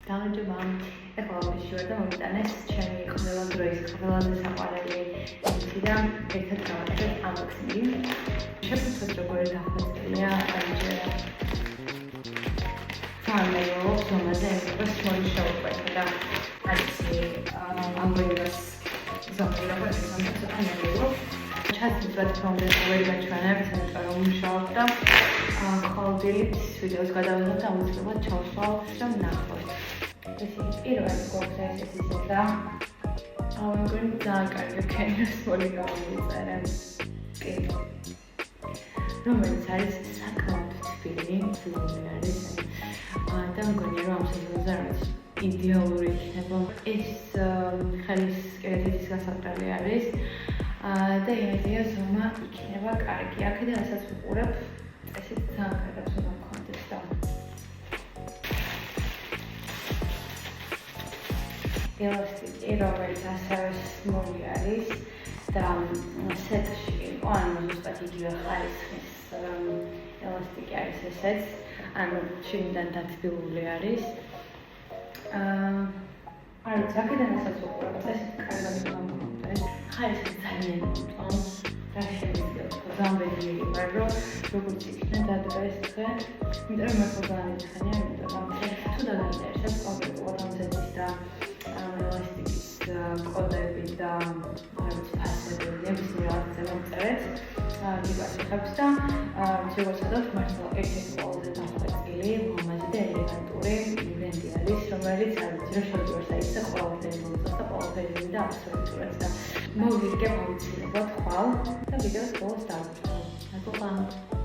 გამარჯობა. ეხლა ოფისში ვარ და მომიტანეს ჩემი ყველა დროის ყველაზე საყვარელი ისი და ერთად გავაკეთეთ unboxing-ი. შეფუთოთ როგორი დახვეწილია ამჯერად. სამეო ზომაზე ეს მოდი შევყვეთ და ასე ამბოებას ზომიერად სამწუხაროდ ჩათვით რა თქმა უნდა ვერ გაჩვენებ, იმიტომ რომ მუშაობ და ყოველდღიურად ვიდეოს გადავიღებ და აუცილებლად ჩავშალ და ვნახოთ. ესე პირველი გვაქვს ეს ისე და მეგონი ძალიან კარგი კენოს მოდი გავიწერე. კი. რომელიც არის საკმაოდ თბილი არის. და მეგონია რომ ამ სეზონზე არის იდეალური იქნება. ეს ხელისკერეთის გასაყრელი არის. და იმედია ზომა იქნება კარგი. აქედან რასაც ვუყურებ, ესეც ძალიან კარგად უნდა მქონდეს და ელასტიკი, რომელიც ასევე სმული არის და სეტში იყო, ანუ ზუსტად იგივე ხარისხის ელასტიკი არის ესეც, ანუ შიგნიდან დათბილული არის. არ ვიცი, აქედან რასაც ვუყურებ, ესეც კარგად უნდა მქონდეს. ხარისხი ძალიან მომწონს და შემიძლია თქვა ძალიან ბედნიერი ვარ, რომ როგორც იქნა დადგა ეს დღე, იმიტომ რომ მე ძალიან მითხარია, იმიტომ რომ თუ დაგინტერესებს კონკრეტულად ამ ზეთის და ელასტიკის კოდები და არ ვიცი ფასები, ნებისმიერ რაღაცზე მომწერეთ, გიპასუხებს და როგორც ვთქვათ, მართლა ერთ-ერთი ყველაზე დახვეწილი, ლამაზი და ელეგანტური ბრენდი არის, რომელიც არ ვიცი, რომ შევდივარ საიტზე ყველაფერი მომწონს და ყველაფერი მინდა აბსოლუტურად და მოვიგებ აუცილებლად ხვალ და ვიდეოს ბოლოს დავუშვებ. მადლობა.